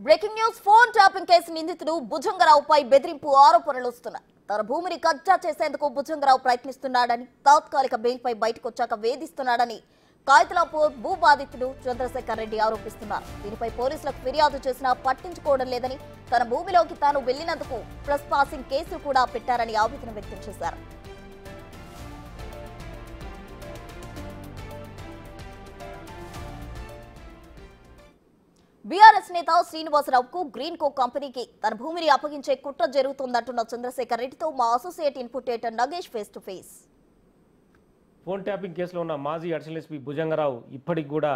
Breaking news phone tapping case నిందితుడు భుజంగరావుపై బెదిరింపు ఆరోపణలు వస్తున్నాయి. తన భూమిని కబ్జా చేసేందుకు భుజంగరావు ప్రయత్నిస్తున్నాడని, తాత్కాలిక బెయిల్పై బయటకు వచ్చాక వేధిస్తున్నాడని కాయతలాపూర్ భూ బాధితుడు చంద్రశేఖర్ రెడ్డి ఆరోపిస్తున్నారు. దీనిపై పోలీసులకు ఫిర్యాదు చేసినా పట్టించుకోవడం లేదని, తన భూమిలోకి తాను వెళ్లినందుకు ప్లస్ పాసింగ్ కేసులు కూడా పెట్టారని ఆవేదన వ్యక్తం చేశారు. బీఆర్ఎస్ నేత శ్రీనివాసరావుకు గ్రీన్కో కంపెనీకి తన భూమిని అప్పగించే కుట్ర జరుగుతోందంటున్న చంద్రశేఖర్ రెడ్డితో మా associate input editor Nagesh face to face. Phone tapping కేసులో ఉన్న మాజీ అడిషనల్ ఎస్పీ భుజంగరావు ఇప్పటికి కూడా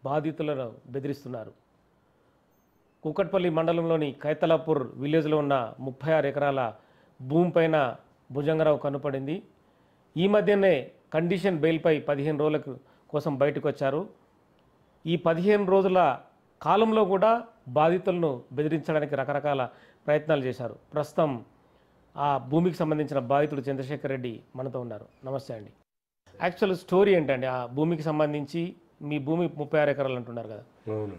బాధితులను బెదిరిస్తున్నారు. కూకట్పల్లి మండలంలోని కైతలాపూర్ విలేజ్లో ఉన్న 36 ఎకరాల భూమిపైన భుజంగరావు కనుపడింది. ఈ మధ్యనే కండిషన్ బెయిల్పై 15 రోజుల కోసం బయటకు వచ్చారు. ఈ 15 రోజుల కాలంలో కూడా బాధితులను బెదిరించడానికి రకరకాల ప్రయత్నాలు చేశారు. ప్రస్తుతం ఆ భూమికి సంబంధించిన బాధితుడు చంద్రశేఖర్ రెడ్డి మనతో ఉన్నారు. నమస్తే అండి. యాక్చువల్ స్టోరీ ఏంటండి? ఆ భూమికి సంబంధించి మీ భూమి 36 ఎకరాలు అంటున్నారు కదా,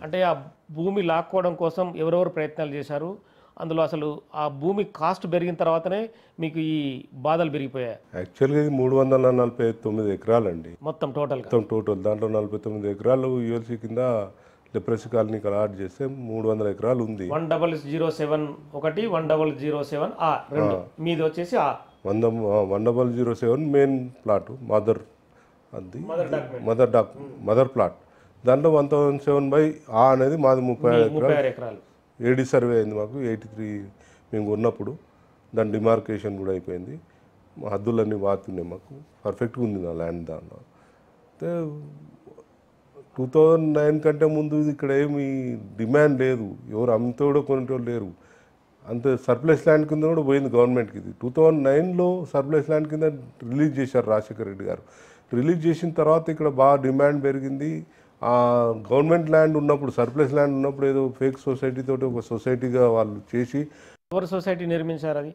అంటే ఆ భూమి లాక్కోవడం కోసం ఎవరెవరు ప్రయత్నాలు చేశారు? అందులో అసలు ఆ భూమి కాస్ట్ పెరిగిన తర్వాతనే మీకు ఈ బాధలు పెరిగిపోయాయి? యాక్చువల్గా ఇది 349 ఎకరాలండి మొత్తం టోటల్. దాంట్లో 49 ఎకరాలు యూఎల్సీ కింద లెప్రసీ కాలనీకి అలాట్ చేస్తే 300 ఎకరాలు ఉంది. 1007 ఒకటి 1007 రెండు మీది వచ్చేసి 1007 మెయిన్ ప్లాట్ మదర్, అది మదర్ ప్లాట్. దాంట్లో 1007 అనేది మాది 35 ఎకరాలు. ఏడీ సర్వే అయింది మాకు 83 మేము ఉన్నప్పుడు. దాని డిమార్కేషన్ కూడా అయిపోయింది. మా హద్దులన్నీ వాతున్నాయి, మాకు పర్ఫెక్ట్గా ఉంది నా ల్యాండ్. దాంట్లో అయితే 2009 కంటే ముందు ఇక్కడ ఏమి డిమాండ్ లేదు, ఎవరు అమ్మితే కూడా కొనేటోళ్ళు లేరు. అంత సర్ప్లస్ ల్యాండ్ కింద కూడా పోయింది గవర్నమెంట్కి. ఇది 2009లో సర్ప్లస్ ల్యాండ్ కింద రిలీజ్ చేశారు రాజశేఖర్ రెడ్డి గారు. రిలీజ్ చేసిన తర్వాత ఇక్కడ బాగా డిమాండ్ పెరిగింది. గవర్నమెంట్ ల్యాండ్ ఉన్నప్పుడు, సర్ప్లస్ ల్యాండ్ ఉన్నప్పుడు ఏదో ఫేక్ సొసైటీ తోటి ఒక సొసైటీగా వాళ్ళు చేసి. ఎవరు సొసైటీ నిర్మించారు? అది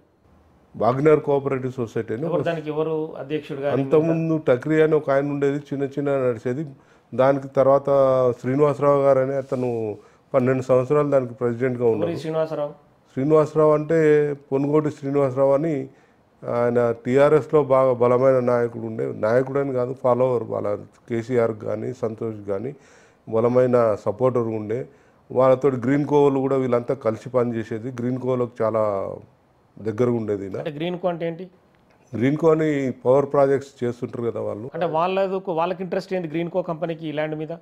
వాగ్నర్ కోఆపరేటివ్ సొసైటీ అని. ఎవరు అధ్యక్షుడు? అంతకుముందు టక్రీ అని ఒక ఆయన ఉండేది, చిన్న నడిచేది. దానికి తర్వాత శ్రీనివాసరావు గారు అని అతను 12 సంవత్సరాలు దానికి ప్రెసిడెంట్గా ఉన్నారు. శ్రీనివాసరావు అంటే పొనుగోటి శ్రీనివాసరావు అని, ఆయన టీఆర్ఎస్లో బాగా బలమైన నాయకుడు అని కాదు, ఫాలోవర్. వాళ్ళ కేసీఆర్ కానీ సంతోష్ కానీ బలమైన సపోర్టర్ ఉండే. వాళ్ళతో గ్రీన్ కోవలు కూడా వీళ్ళంతా కలిసి పనిచేసేది. గ్రీన్ కోవలకు చాలా దగ్గరగా ఉండేది. గ్రీన్ కో అంటే ఏంటి? గ్రీన్ కో అని పవర్ ప్రాజెక్ట్స్ చేస్తుంటారు కదా వాళ్ళు. అంటే వాళ్ళకి ఇంట్రెస్ట్ ఏంటి గ్రీన్ కో కంపెనీకి ఈ ల్యాండ్ మీద?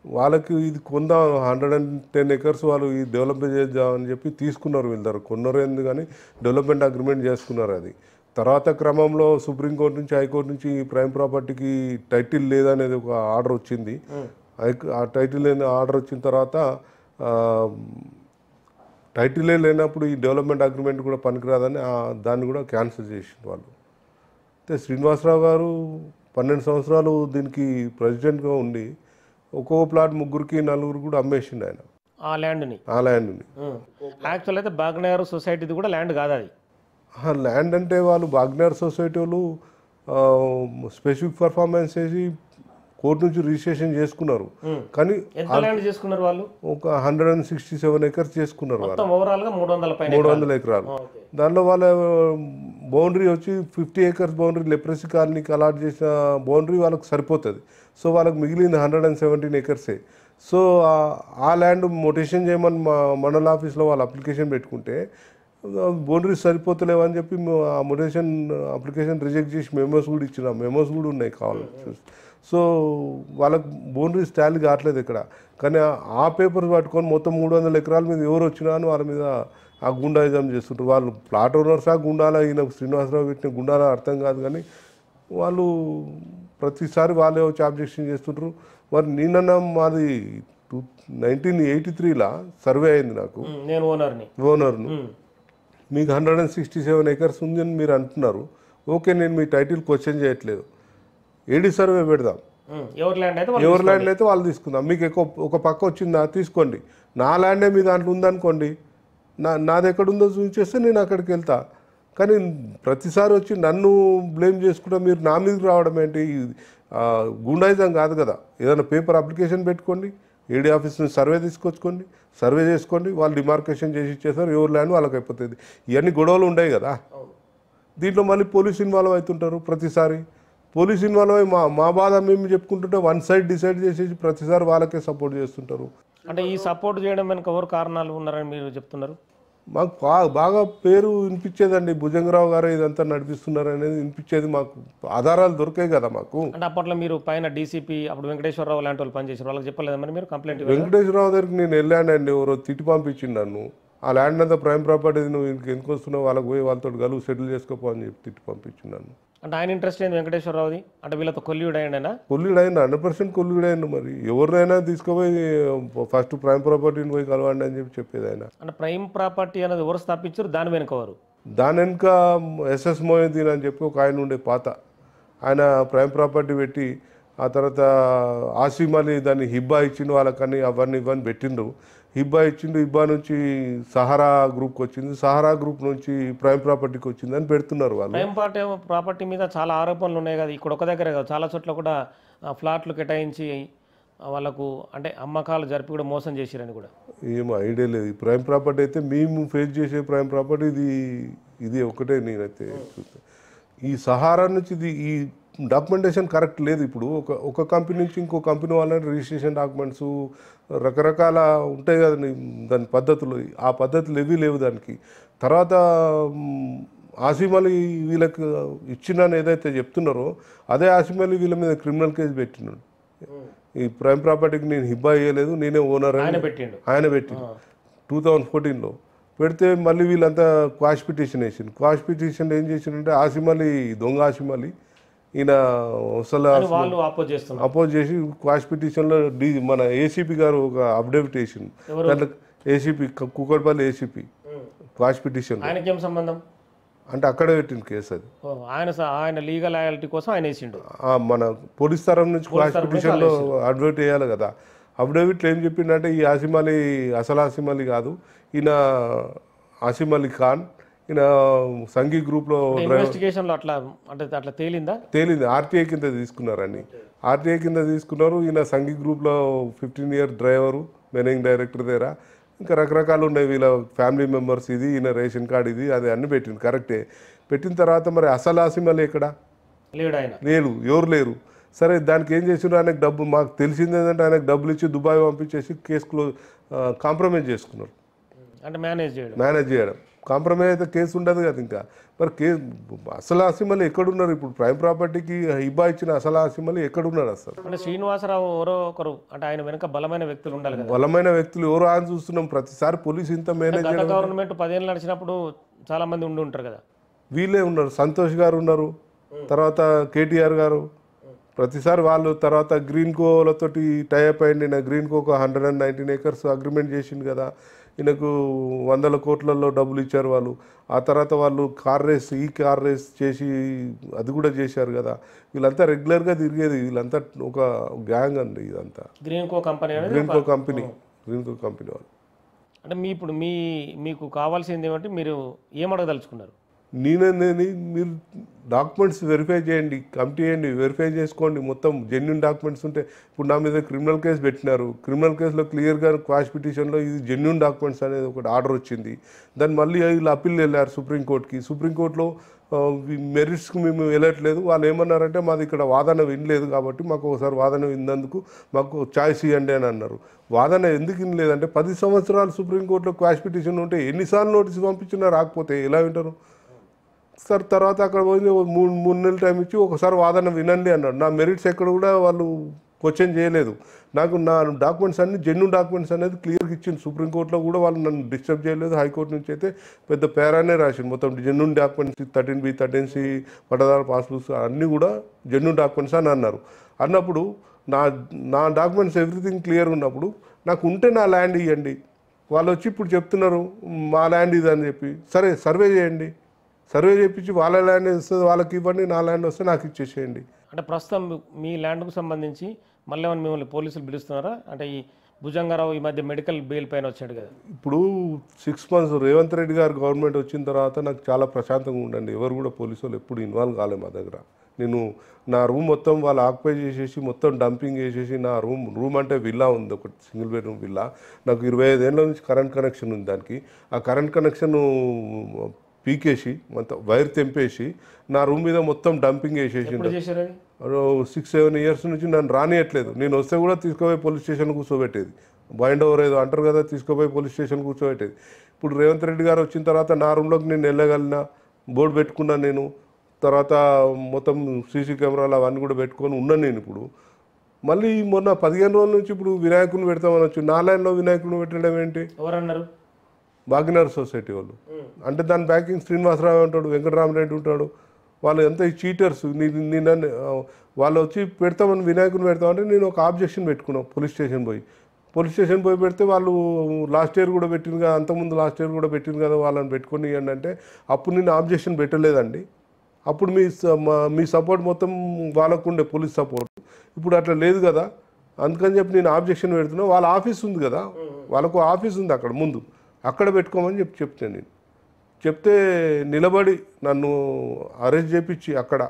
వాళ్ళకి ఇది కొందాం 110 ఎకర్స్ వాళ్ళు ఈ డెవలప్మెంట్ చేద్దామని చెప్పి తీసుకున్నారు. వీళ్ళందరూ కొన్నారు ఎందుకు కానీ డెవలప్మెంట్ అగ్రిమెంట్ చేసుకున్నారు. అది తర్వాత క్రమంలో సుప్రీంకోర్టు నుంచి, హైకోర్టు నుంచి ప్రైమ్ ప్రాపర్టీకి టైటిల్ లేదనేది ఒక ఆర్డర్ వచ్చింది. ఆ టైటిల్ లేని ఆర్డర్ వచ్చిన తర్వాత టైటిలే లేనప్పుడు ఈ డెవలప్మెంట్ అగ్రిమెంట్ కూడా పనికిరాదని దాన్ని కూడా క్యాన్సిల్ చేసింది వాళ్ళు. అయితే శ్రీనివాసరావు గారు 12 సంవత్సరాలు దీనికి ప్రెసిడెంట్గా ఉండి ఒక్కో ప్లాట్ 3-4 కూడా అమ్మేసిండు ఆయన ఆ ల్యాండ్ని. యాక్చువల్ అయితే బాగ్నగర్ సొసైటీది కూడా ల్యాండ్ కాదు అది. ల్యాండ్ అంటే వాళ్ళు బాగ్నగర్ సొసైటీ వాళ్ళు స్పెసిఫిక్ పర్ఫార్మెన్స్ చేసి కోర్టు నుంచి రిజిస్ట్రేషన్ చేసుకున్నారు. కానీ చేసుకున్నారు వాళ్ళు ఒక 167 ఎకర్స్ చేసుకున్నారు. 300 ఎకరాలు. దానిలో వాళ్ళ బౌండరీ వచ్చి 50 ఎకర్స్ బౌండరీ లెప్రసీ కాలనీకి అలాట్ చేసిన బౌండరీ వాళ్ళకి సరిపోతుంది. సో వాళ్ళకి మిగిలింది 117 ఎకర్సే. సో ఆ ల్యాండ్ మొటేషన్ చేయమని మా మండల ఆఫీస్లో వాళ్ళు అప్లికేషన్ పెట్టుకుంటే బౌండరీస్ సరిపోతలేవని చెప్పి ఆ మొటేషన్ అప్లికేషన్ రిజెక్ట్ చేసి మెమోస్ కూడా ఇచ్చిన మెమోస్ కూడా ఉన్నాయి కావాలి. సో వాళ్ళకి బౌండరీస్ టాలీ కావట్లేదు ఇక్కడ. కానీ ఆ పేపర్స్ పట్టుకొని మొత్తం 300 ఎకరాల మీద ఎవరు వచ్చినా అని వాళ్ళ మీద ఆ గుండాయిజం చేస్తుంటారు. వాళ్ళు ప్లాట్ ఓనర్సా గుండాలా, ఈయన శ్రీనివాసరావు పెట్టిన గుండాలా అర్థం కాదు. కానీ వాళ్ళు ప్రతిసారి వాళ్ళే వచ్చి ఆబ్జెక్షన్ చేస్తుంటారు. మరి నిన్న మాది 1983లా సర్వే అయింది నాకు. నేను ఓనర్ను. మీకు 167 ఎకర్స్ ఉంది అని మీరు అంటున్నారు. ఓకే, నేను మీ టైటిల్ క్వశ్చన్ చేయట్లేదు. ఏడీ సర్వే పెడదాం, ఎవరి ల్యాండ్ అయితే వాళ్ళు తీసుకుందాం. మీకు ఒక పక్క వచ్చిందా తీసుకోండి. నా ల్యాండే మీ దాంట్లో ఉందనుకోండి, నాది ఎక్కడుందో చూసేస్తే నేను అక్కడికి వెళ్తా. కానీ ప్రతిసారి వచ్చి నన్ను బ్లేమ్ చేసుకుంటా మీరు నా మీదకి రావడం ఏంటి? గూండాయిజం కాదు కదా. ఏదైనా పేపర్ అప్లికేషన్ పెట్టుకోండి, ఏడీ ఆఫీస్ నుంచి సర్వే తీసుకొచ్చుకోండి, సర్వే చేసుకోండి, వాళ్ళు డిమార్కేషన్ చేసి ఇచ్చేస్తారు, ఎవరు ల్యాండ్ వాళ్ళకి అయిపోతుంది. ఇవన్నీ గొడవలు ఉంటాయి కదా. దీంట్లో మళ్ళీ పోలీస్ ఇన్వాల్వ్ అవుతుంటారు ప్రతిసారి. పోలీస్ ఇన్వాల్వ్ అయ్యి మా బాధ మేము చెప్పుకుంటుంటే వన్ సైడ్ డిసైడ్ చేసేసి ప్రతిసారి వాళ్ళకే సపోర్ట్ చేస్తుంటారు. అంటే ఈ సపోర్ట్ చేయడం వెనుక ఎవరు కారణాలు ఉన్నారని మీరు చెప్తున్నారు? మాకు బాగా పేరు వినిపించేదండి, భుజంగరావు గారు ఇదంతా నడిపిస్తున్నారు అనేది వినిపించేది. మాకు ఆధారాలు దొరికాయి కదా మాకు. అంటే అప్పట్లో మీరు పైన డీసీపీ అప్పుడు వెంకటేశ్వరరావు లాంటి వాళ్ళు పనిచేసారు, వాళ్ళకి చెప్పలేదా మరి మీరు కంప్లైంట్? వెంకటేశ్వరరావు దగ్గరికి నేను వెళ్ళానండి, ఎవరో తిట్టి పంపించింది నన్ను. ఆ ల్యాండ్ అంతా ప్రైమ్ ప్రాపర్టీ, నువ్వు ఎందుకు వస్తున్నావు, వాళ్ళకి పోయి వాళ్ళతో గలువు సెటిల్ చేసుకోపో అని చెప్పి తిట్టి పంపించింది నన్ను. అంటే ఆయన ఇంట్రెస్ట్ ఏంది వెంకటేశ్వరరావుది? అంటే వీళ్ళతో కొల్లీడు అయ్యాడైనా? కొల్లుడు అయినా 100% కొల్లుడు అయినా. మరి ఎవరినైనా తీసుకుపోయి ఫస్ట్ ప్రైమ్ ప్రాపర్టీని పోయి కలవండి అని చెప్పేది ఆయన. అంటే ప్రైమ్ ప్రాపర్టీ అనేది ఎవరు స్థాపించారు, దాని వెనుకవారు? దాని వెనుక ఎస్ఎస్ మోహిద్దీన్ అని చెప్పి ఒక ఆయన ఉండే పాత ఆయన ప్రైమ్ ప్రాపర్టీ పెట్టి, ఆ తర్వాత ఆసిమ్ అలీ దాన్ని హిబ్బా ఇచ్చిండు వాళ్ళకని, అవన్నీ ఇవన్నీ పెట్టిండ్రు. హిబ్బా ఇచ్చిండు, హిబ్బా నుంచి సహారా గ్రూప్కి వచ్చింది, సహారా గ్రూప్ నుంచి ప్రైమ్ ప్రాపర్టీకి వచ్చింది అని పెడుతున్నారు వాళ్ళు. ప్రైమ్ ప్రాపర్టీ మీద చాలా ఆరోపణలు ఉన్నాయి కదా, ఇక్కడ ఒక దగ్గర కాదు చాలా చోట్ల కూడా ఫ్లాట్లు కేటాయించి వాళ్ళకు అంటే అమ్మకాలు జరిపి కూడా మోసం చేసిరని కూడా. ఏమో ఐడియా లేదు. ఈ ప్రైమ్ ప్రాపర్టీ అయితే మేము ఫేస్ చేసే ప్రైమ్ ప్రాపర్టీ ఇది ఒకటే నేనైతే చూస్తాను. ఈ సహారా నుంచి ఈ డాక్యుమెంటేషన్ కరెక్ట్ లేదు. ఇప్పుడు ఒక కంపెనీ నుంచి ఇంకో కంపెనీ వాళ్ళని రిజిస్ట్రేషన్ డాక్యుమెంట్స్ రకరకాల ఉంటాయి కదా దాని పద్ధతులు, ఆ పద్ధతులు ఏవీ లేవు దానికి. తర్వాత ఆసిమ్ అలీ వీళ్ళకి ఇచ్చినని ఏదైతే చెప్తున్నారో అదే ఆసిమ్ అలీ వీళ్ళ మీద క్రిమినల్ కేసు పెట్టినాడు. ఈ ప్రైమ్ ప్రాపర్టీకి నేను హిబ్బా ఇవ్వలేదు, నేనే ఓనర్ అని ఆయన పెట్టిండు 2014లో. పెడితే మళ్ళీ వీళ్ళంతా క్వాష్ పిటిషన్ వేసిండు. క్వాష్ పిటిషన్ ఏం చేసిండంటే ఆసిమ్ అలీ దొంగ ఆసిమ్ అలీ ఈయన అసలు అపోజ్ చేసి క్వాష్ పిటిషన్లో మన ఏసీపీ గారు ఒక అఫిడవిట్ వేసిండు. దాంట్లో ACP Kukatpally ACP quash petition ఆయనకేం సంబంధం అంటే అక్కడే పెట్టింది కేసు. అది ఆయన లీగల్ లాయల్టీ కోసం ఆయన వేసిండు. మన పోలీస్ తరం నుంచి క్వాష్ పిటిషన్లో అఫిడవిట్ వేయాలి కదా. అఫిడవిట్లో ఏం చెప్పిండంటే ఈ ఆసిమ్ అలీ అసలు ఆసిమ్ అలీ కాదు, ఈయన ఆసిమ్ అలీ ఖాన్, ఈయన సంఘీ గ్రూప్లో ఇన్వెస్టిగేషన్లో అట్లా తేలింది. ఆర్టీఐ కింద తీసుకున్నారని, ఆర్టీఐ కింద తీసుకున్నారు. ఈయన సంఘీ గ్రూప్లో 15 ఇయర్ డ్రైవరు, మేనేజింగ్ డైరెక్టర్ దగ్గర ఇంకా రకరకాలు ఉన్నాయి వీళ్ళ ఫ్యామిలీ మెంబర్స్, ఇది ఈయన రేషన్ కార్డు ఇది అది అన్నీ పెట్టింది కరెక్టే. పెట్టిన తర్వాత మరి అసలు ఆసిమ్ అలీ ఎక్కడ లేరు, ఎవరు లేరు. సరే దానికి ఏం చేసినారు, ఆయనకు డబ్బు మాకు తెలిసింది ఏంటంటే ఆయనకు డబ్బులు ఇచ్చి దుబాయ్ పంపించేసి కేసు కాంప్రమైజ్ చేసుకున్నారు. అంటే మేనేజ్ చేయడం కాంప్రమైజ్ అయితే కేసు ఉండదు కదా. ఇంకా మరి అసలు ఆసిమ్ అలీ ఎక్కడున్నారు? ఇప్పుడు ప్రైమ్ ప్రాపర్టీకి హిబ్బా ఇచ్చిన అసలు ఆసిమ్ అలీ ఎక్కడున్నారు అసలు? అంటే శ్రీనివాసరావు ఎవరో ఒకరు, అంటే ఆయన వెనుక బలమైన వ్యక్తులు ఉండాలి కదా. బలమైన వ్యక్తులు ఎవరు అని చూస్తున్నాం ప్రతిసారి. పోలీసు ఇంత మేనేజ్ గవర్నమెంట్ 10 ఏళ్ళు నడిచినప్పుడు చాలా మంది ఉండి ఉంటారు కదా. వీళ్ళే ఉన్నారు, సంతోష్ గారు ఉన్నారు, తర్వాత కేటీఆర్ గారు ప్రతిసారి వాళ్ళు. తర్వాత గ్రీన్ కోలతోటి టైఅప్ అయ్యింది. గ్రీన్ కో 119 acres అగ్రిమెంట్ చేసింది కదా, ఈయనకు 100 కోట్లలో డబ్బులు ఇచ్చారు వాళ్ళు. ఆ తర్వాత వాళ్ళు కార్ రేస్ చేసి అది కూడా చేశారు కదా. వీళ్ళంతా రెగ్యులర్గా తిరిగేది, వీళ్ళంతా ఒక గ్యాంగ్ అండి ఇదంతా. గ్రీన్ కో కంపెనీ వాళ్ళు. అంటే ఇప్పుడు మీకు కావాల్సింది ఏమంటే మీరు ఏం అడగదలుచుకున్నారు? మీరు డాక్యుమెంట్స్ వెరిఫై చేయండి, కమిటీ చేయండి, వెరిఫై చేసుకోండి. మొత్తం జెన్యున్ డాక్యుమెంట్స్ ఉంటే, ఇప్పుడు నా మీద క్రిమినల్ కేసు పెట్టినారు, క్రిమినల్ కేసులో క్లియర్గా క్వాష్ పిటిషన్లో ఇది జెన్యున్ డాక్యుమెంట్స్ అనేది ఒకటి ఆర్డర్ వచ్చింది. దాన్ని మళ్ళీ వీళ్ళు అప్పీల్ వెళ్ళారు సుప్రీంకోర్టుకి. సుప్రీంకోర్టులో మెరిట్స్కి మేము వెళ్ళట్లేదు, వాళ్ళు ఏమన్నారంటే మాది ఇక్కడ వాదన వినలేదు కాబట్టి మాకు ఒకసారి వాదన విన్నందుకు మాకు ఛాయిస్ ఇవ్వండి అని అన్నారు. వాదన ఎందుకు వినలేదంటే 10 సంవత్సరాలు సుప్రీంకోర్టులో క్వాష్ పిటిషన్ ఉంటే ఎన్నిసార్లు నోటీస్ పంపించినా రాకపోతే ఎలా వింటారు సార్? తర్వాత అక్కడ పోయి 3 నెలల టైం ఇచ్చి ఒకసారి వాదన వినండి అన్నాడు. నా మెరిట్స్ ఎక్కడ కూడా వాళ్ళు క్వశ్చన్ చేయలేదు. నాకు నా డాక్యుమెంట్స్ అన్ని జెన్యున్ డాక్యుమెంట్స్ అనేది క్లియర్గా ఇచ్చింది. సుప్రీంకోర్టులో కూడా వాళ్ళు నన్ను డిస్టర్బ్ చేయలేదు. హైకోర్టు నుంచి అయితే పెద్ద పేరానే రాసింది, మొత్తం genuine documents 13B 13C pattadar passbooks అన్నీ కూడా జెన్యున్ డాక్యుమెంట్స్ అని అన్నారు. అన్నప్పుడు నా డాక్యుమెంట్స్ ఎవ్రీథింగ్ క్లియర్ ఉన్నప్పుడు నాకు ఉంటే నా ల్యాండ్ ఇవ్వండి. వాళ్ళు వచ్చి ఇప్పుడు చెప్తున్నారు మా ల్యాండ్ ఇది అని చెప్పి. సరే సర్వే చేయండి, సర్వే చేయించి వాళ్ళ ల్యాండ్ వస్తుంది వాళ్ళకి ఇవ్వండి, నా ల్యాండ్ వస్తే నాకు ఇచ్చేసేయండి. అంటే ప్రస్తుతం మీ ల్యాండ్కు సంబంధించి మళ్ళీ ఏమైనా మిమ్మల్ని పోలీసులు పిలుస్తున్నారా? అంటే ఈ భుజంగారావు ఈ మధ్య మెడికల్ బెయిల్ పైన వచ్చాడు కదా. ఇప్పుడు 6 months రేవంత్ రెడ్డి గారు గవర్నమెంట్ వచ్చిన తర్వాత నాకు చాలా ప్రశాంతంగా ఉండండి. ఎవరు కూడా పోలీసు వాళ్ళు ఎప్పుడు ఇన్వాల్వ్ కాలేదు మా దగ్గర. నేను నా రూమ్ మొత్తం వాళ్ళు ఆక్యుపై చేసేసి మొత్తం డంపింగ్ చేసేసి నా రూమ్ అంటే విల్లా ఉంది, ఒకటి సింగిల్ బెడ్రూమ్ విల్లా. నాకు 25 ఏళ్ళ నుంచి కరెంట్ కనెక్షన్ ఉంది దానికి. ఆ కరెంట్ కనెక్షన్ పీకేసి మొత్తం వైర్ తెంపేసి నా రూమ్ మీద మొత్తం డంపింగ్ వేసేసి 6-7 ఇయర్స్ నుంచి నన్ను రానియట్లేదు. నేను వస్తే కూడా తీసుకుపోయి పోలీస్ స్టేషన్ కూర్చోబెట్టేది. బైండ్ ఓవర్ ఏదో అంటారు కదా, తీసుకుపోయి పోలీస్ స్టేషన్ కూర్చోబెట్టేది. ఇప్పుడు రేవంత్ రెడ్డి గారు వచ్చిన తర్వాత నా రూమ్లోకి నేను వెళ్ళగలిగిన, బోర్డు పెట్టుకున్నాను నేను. తర్వాత మొత్తం సీసీ కెమెరాలు అవన్నీ కూడా పెట్టుకొని ఉన్నాను నేను. ఇప్పుడు మళ్ళీ మొన్న 15 రోజుల నుంచి ఇప్పుడు వినాయకుని పెడతామని వచ్చి నా లైన్లో వినాయకుని పెట్టడం ఏంటి? ఎవరన్నారు? భాగ్యనగర్ సొసైటీ వాళ్ళు. అంటే దాని బ్యాకింగ్ శ్రీనివాసరావు ఉంటాడు, వెంకటరామరెడ్డి ఉంటాడు. వాళ్ళు ఎంత చీటర్స్. నేను వాళ్ళు వచ్చి పెడతామని వినాయకుని పెడతామంటే నేను ఒక ఆబ్జెక్షన్ పెట్టుకున్నాను పోలీస్ స్టేషన్ పోయి పెడితే వాళ్ళు లాస్ట్ ఇయర్ కూడా పెట్టింది కదా, అంతకుముందు లాస్ట్ ఇయర్ కూడా పెట్టింది కదా, వాళ్ళని పెట్టుకొని ఇవ్వండి అంటే అప్పుడు నేను ఆబ్జెక్షన్ పెట్టలేదండి. అప్పుడు మీ సపోర్ట్ మొత్తం వాళ్ళకు ఉండే పోలీస్ సపోర్ట్. ఇప్పుడు అట్లా లేదు కదా, అందుకని చెప్పి నేను ఆబ్జెక్షన్ పెడుతున్నా. వాళ్ళ ఆఫీస్ ఉంది కదా, వాళ్ళకు ఆఫీస్ ఉంది అక్కడ ముందు, అక్కడ పెట్టుకోమని చెప్తాను నేను. చెప్తే నిలబడి నన్ను అరెస్ట్ చేయించి అక్కడ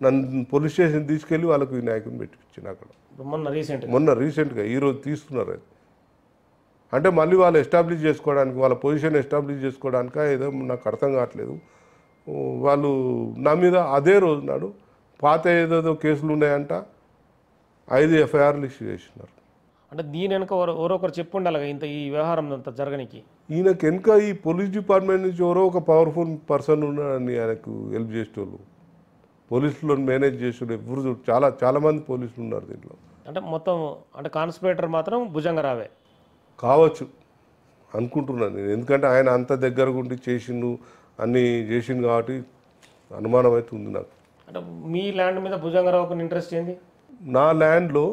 నన్ను పోలీస్ స్టేషన్ తీసుకెళ్ళి వాళ్ళకు వినాయకుని పెట్టించాను అక్కడ. మొన్న రీసెంట్గా ఈరోజు తీస్తున్నారు అది. అంటే మళ్ళీ వాళ్ళు ఎస్టాబ్లిష్ చేసుకోవడానికి, వాళ్ళ పొజిషన్ ఎస్టాబ్లిష్ చేసుకోవడానిక ఏదో నాకు అర్థం కావట్లేదు. వాళ్ళు నా మీద అదే రోజు నాడు పాత ఏదేదో కేసులు ఉన్నాయంట, 5 ఎఫ్ఐఆర్లు ఇష్యూ చేసినారు. అంటే దీని వెనుక ఎవరొకరు చెప్పు ఉండాలి ఇంత ఈ వ్యవహారం అంతా జరగనికి. ఈయనకి వెనుక ఈ పోలీస్ డిపార్ట్మెంట్ నుంచి ఎవరో ఒక పవర్ఫుల్ పర్సన్ ఉన్నాడని ఆయనకు హెల్ప్ చేసేటోళ్ళు, పోలీసులను మేనేజ్ చేసేటోళ్ళు ఎవరు చాలామంది పోలీసులు ఉన్నారు దీంట్లో. అంటే మొత్తం అంటే కాన్స్పిరేటర్ మాత్రం భుజంగరావే కావచ్చు అనుకుంటున్నాను నేను. ఎందుకంటే ఆయన అంత దగ్గరగా ఉండి చేసిండు, అన్నీ చేసిండు కాబట్టి అనుమానం అయితే ఉంది నాకు. అంటే మీ ల్యాండ్ మీద భుజంగరావుకు ఇంట్రెస్ట్ ఏంది? నా ల్యాండ్లో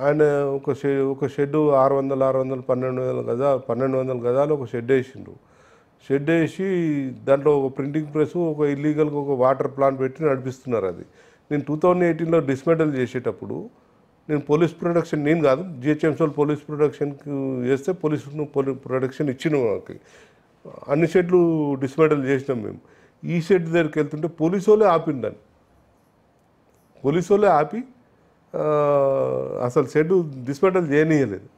ఆయన ఒక షెడ్ 600 1200 గజాలు ఒక షెడ్ వేసిండు. షెడ్ వేసి దాంట్లో ఒక ప్రింటింగ్ ప్రెస్, ఒక ఇల్లీగల్గా ఒక వాటర్ ప్లాంట్ పెట్టి నడిపిస్తున్నారు. అది నేను 2018లో డిస్మెంటల్ చేసేటప్పుడు నేను పోలీస్ ప్రొటెక్షన్, నేను కాదు జిహెచ్ఎంసీ పోలీస్ ప్రొటెక్షన్కి వేస్తే పోలీసు ప్రొటెక్షన్ ఇచ్చిన మాకు. అన్ని షెడ్లు డిస్మెంటల్ చేసినాం మేము. ఈ షెడ్ దగ్గరికి వెళ్తుంటే పోలీసు వాళ్ళే ఆపిండాను. పోలీసు వాళ్ళే ఆపి అసలు షెడ్ డిస్మెంటల్ చేయనీయలేదు.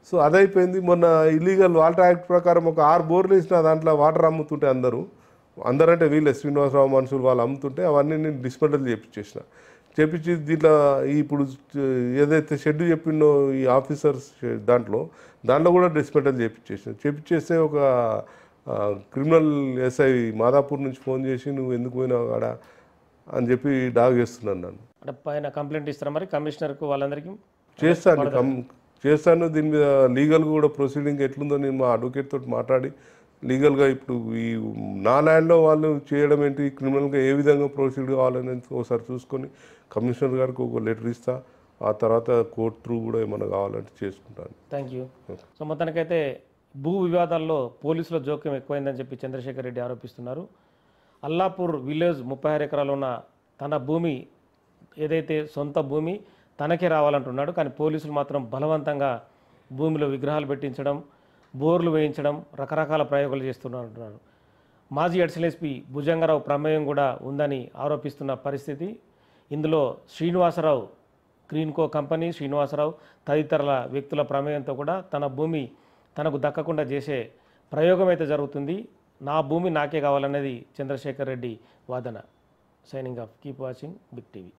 సో అదైపోయింది. మొన్న ఇల్లీగల్ వాటర్ యాక్ట్ ప్రకారం ఒక 6 బోర్లు వేసిన దాంట్లో వాటర్ అమ్ముతుంటే అందరంటే వీళ్ళే శ్రీనివాసరావు మనుషులు వాళ్ళు అమ్ముతుంటే అవన్నీ నేను డిస్మెంటల్ చేపించి దీంట్లో ఇప్పుడు ఏదైతే షెడ్ చెప్పినో ఈ ఆఫీసర్స్ దాంట్లో కూడా డిస్మెంటల్ చేపించేస్తే ఒక క్రిమినల్ ఎస్ఐ మాదాపూర్ నుంచి ఫోన్ చేసి నువ్వు ఎందుకు పోయినావు కాడ అని చెప్పి డాగ్ చేస్తున్నాను నన్ను. అంటే పైన కంప్లైంట్ ఇస్తారా మరి కమిషనర్కు వాళ్ళందరికీ? చేస్తాను. దీని మీద లీగల్గా కూడా ప్రొసీడింగ్ ఎట్లుందో నేను మా అడ్వకేట్ తోటి మాట్లాడి లీగల్గా ఇప్పుడు ఈ నా ల్యాండ్లో వాళ్ళు చేయడం ఏంటి, క్రిమినల్గా ఏ విధంగా ప్రొసీడ్ కావాలని ఒకసారి చూసుకొని కమిషనర్ గారికి ఒక లెటర్ ఇస్తా. ఆ తర్వాత కోర్టు త్రూ కూడా ఏమైనా కావాలంటే చేసుకుంటాను. Thank you. సో మొత్తానికైతే భూ వివాదాల్లో పోలీసుల జోక్యం ఎక్కువైందని చెప్పి చంద్రశేఖర్ రెడ్డి ఆరోపిస్తున్నారు. అల్లాపూర్ విలేజ్ 36 ఎకరాలు ఉన్న తన భూమి ఏదైతే సొంత భూమి తనకే రావాలంటున్నాడు. కానీ పోలీసులు మాత్రం బలవంతంగా భూమిలో విగ్రహాలు పెట్టించడం, బోర్లు వేయించడం, రకరకాల ప్రయోగాలు చేస్తున్నారు. మాజీ అడిషనల్ ఎస్పీ భుజంగరావు ప్రమేయం కూడా ఉందని ఆరోపిస్తున్న పరిస్థితి. ఇందులో శ్రీనివాసరావు, గ్రీన్కో కంపెనీ, శ్రీనివాసరావు తదితరుల వ్యక్తుల ప్రమేయంతో కూడా తన భూమి తనకు దక్కకుండా చేసే ప్రయోగం అయితే జరుగుతుంది. నా భూమి నాకే కావాలనేది చంద్రశేఖర్ రెడ్డి వాదన. Signing off. Keep watching Big TV.